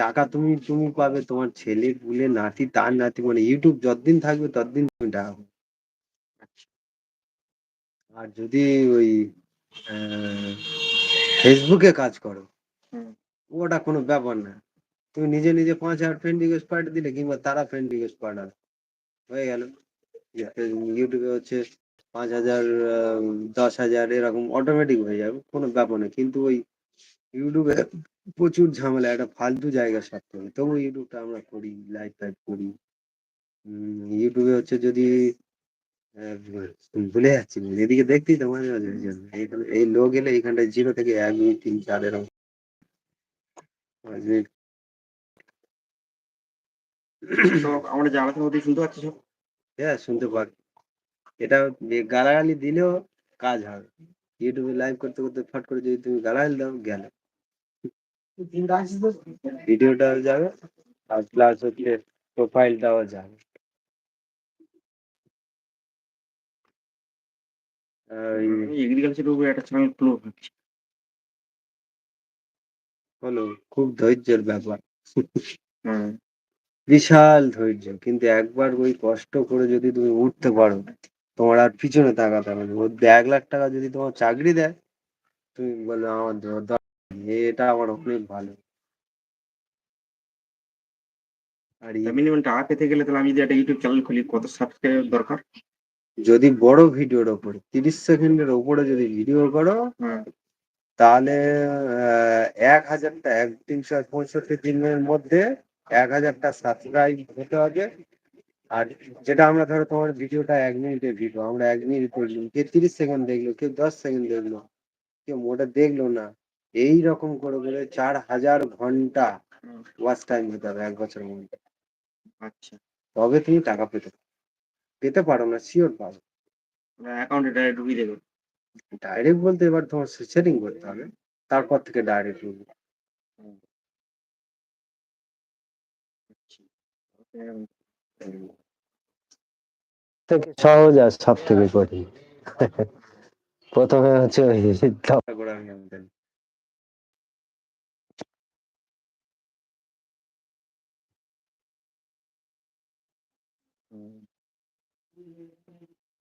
টাকা তুমি তুমি পাবে, তোমার ছেলে পুলে নাতি তার নাতি, মানে ইউটিউব যতদিন থাকবে ততদিন তুমি টাকা পাবে। আর যদি ওই ফেসবুকে কাজ করো, ওটা কোনো ব্যাপার না। তুমি নিজে নিজে 5,000 ফ্রেন্ড রিকোয়েস্ট পাঠিয়ে দিলে, কিংবা তারা ফ্রেন্ড রিকোয়েস্ট পাঠালো, হয়ে গেল। ইউটিউবে হচ্ছে 5,000, 10,000 এরকম অটোমেটিক হয়ে যাবে, কোনো ব্যাপার না। কিন্তু ওই ইউটিউবে প্রচুর ঝামেলা, একটা ফালতু জায়গা সারতে হবে, তবু ইউটিউবটা আমরা করি, লাইভ টাইভ করি। ইউটিউবে হচ্ছে যদি ভুলে যাচ্ছি, এদিকে দেখতেই তো মাঝে মাঝে ওই জন্য এইখানে এই লোক এলে এইখানটায় 0 থেকে 1 মিনিট 3 4 এরকম 5 মিনিট। আমরা যে আলোচনা করতে শুনতে পাচ্ছি সব? হ্যাঁ, শুনতে পারি। এটা গালাগালি দিলেও কাজ হবে। ইউটিউবে লাইভ করতে করতে ফট করে যদি তুমি গালাগালি দাও, গেল ভিডিওটাও যাবে, আর প্লাস হচ্ছে প্রোফাইলটাও যাবে। এগ্রিকালচারের উপরে একটা চ্যানেল খুলবো ভাবছি। হলো খুব ধৈর্যের ব্যাপার। বিশাল ধৈর্য, কিন্তু একবার ওই কষ্ট করে যদি তুমি উঠতে পারো, তোমার আর পিছনে তাকাতে হবে না। 1 লাখ টাকা যদি তোমার চাকরি দেয়, তুমি বলো আমার দরকার নেই, এটা আমার অনেক ভালো। আর মিনিমাম টাকা পেতে গেলে তাহলে আমি যদি একটা ইউটিউব চ্যানেল খুলি, কত সাবস্ক্রাইবার দরকার? যদি বড় ভিডিওর ওপরে 30 সেকেন্ডের ওপরে যদি ভিডিও করো, তাহলে 1,000টা 365 দিনের মধ্যে 1,000টা সাবস্ক্রাইব হতে হবে। আর যেটা আমরা ধরো তোমার ভিডিওটা 1 মিনিটের ভিডিও, আমরা 1 মিনিট দেখলাম, কেউ 30 সেকেন্ড দেখলো, কেউ 10 সেকেন্ড দেখলো, কেউ মোটা দেখলো না, এই রকম করে করে 4,000 ঘন্টা ওয়াচ টাইম হতে হবে 1 বছরের মধ্যে। আচ্ছা, তবে তুমি টাকা পেতে পারো না, শিওর পাবে। অ্যাকাউন্টে ডাইরেক্ট ঢুকিয়ে দেবে? ডাইরেক্ট বলতে এবার তোমার সেটিং করতে হবে, তারপর থেকে ডাইরেক্ট থেকে সহজ আর সব থেকে কঠিন। প্রথমে হচ্ছে ওই ঝগড়া করার মধ্যে।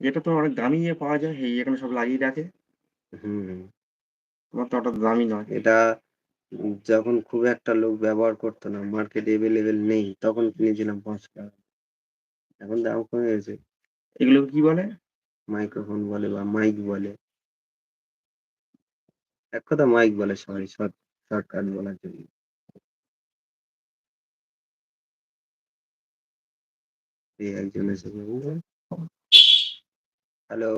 এটা তো অনেক দামি পাওয়া যায়, এই এখানে সব লাগিয়ে রাখে। তোমার তো অত দামি নয়। এটা যখন খুব একটা লোক ব্যবহার করতো না, মার্কেট এভেলেবেল নেই, তখন কিনেছিলাম 5 টাকা। এখন দাম কমে গেছে। এগুলো কি বলে? মাইক্রোফোন বলে বা মাইক বলে, এক কথা মাইক বলে সবাই শর্টকাট বলার জন্য। এই একজন এসে হ্যালো,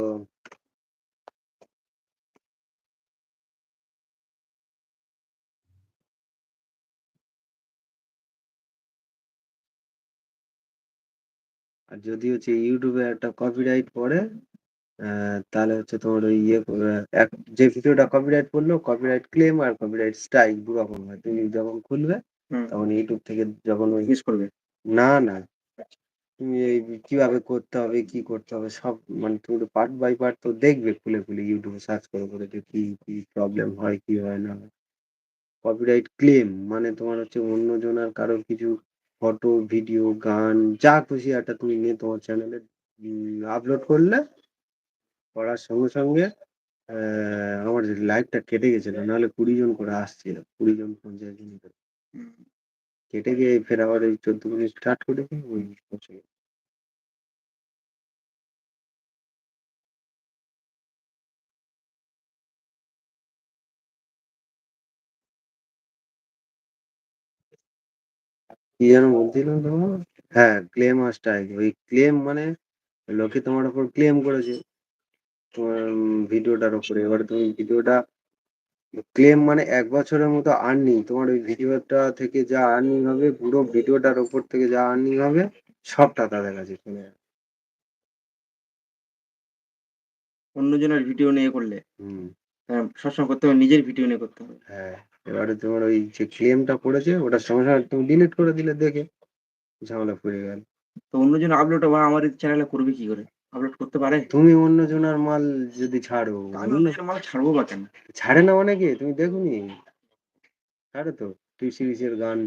আর যদি হচ্ছে ইউটিউবে একটা কপিরাইট পড়ে, তাহলে হচ্ছে তোমার ওই যে ভিডিওটা কপিরাইট পড়লো, কপিরাইট ক্লেম আর কপিরাইট স্ট্রাইক দু রকম হয়। তুমি যখন খুলবে তখন ইউটিউব থেকে যখন ওই মিস করবে? না না, তুমি এই কিভাবে করতে হবে, কি করতে হবে সব, মানে তুমি পার্ট বাই পার্ট তো দেখবে, খুলে খুলে ইউটিউবে সার্চ করে করে যে কি কি প্রবলেম হয়, কি হয় না হয়। কপিরাইট ক্লেম মানে তোমার হচ্ছে অন্যজনের কারোর কিছু ফটো, ভিডিও, গান, যা খুশি একটা তুমি নিয়ে তোমার চ্যানেলে আপলোড করলে, করার সঙ্গে সঙ্গে আমার লাইভটা কেটে গেছিল, নাহলে 20 জন করে আসছিল, 20 জন 50 জন করে কেটে গিয়ে ফের আবার এই 14 মিনিট স্টার্ট করে দিয়ে ওই পৌঁছে গেছে। কি যেন বলছিলাম তোমার? হ্যাঁ, ক্লেম আর স্ট্রাইক। ওই ক্লেম মানে লোকে তোমার উপর ক্লেম করেছে তোমার ভিডিওটার উপরে, এবারে তুমি ভিডিওটা ক্লেম মানে 1 বছরের মতো আর্নিং, তোমার ওই ভিডিওটা থেকে যা আর্নিং হবে, পুরো ভিডিওটার উপর থেকে যা আর্নিং হবে সবটা তাদের কাছে চলে যাবে। অন্যজনের ভিডিও নিয়ে করলে সবসময় করতে হবে, নিজের ভিডিও নিয়ে করতে হবে। হ্যাঁ, এবারে তোমার ওই যে ক্লেমটা পড়েছে ওটার সঙ্গে সঙ্গে তুমি ডিলিট করে দিলে, দেখে ঝামেলা পড়ে গেল। তো অন্যজন আপলোড আমার চ্যানেলে করবে কি করে? আপলোড করতে পারে? তুমি অন্যজনের মাল যদি ছাড়ো, আমি অন্যজনের মাল ছাড়বো বা কেন? ছাড়ে না অনেকে, তুমি দেখোনি? ছাড়ে তো, টি সিরিজের গান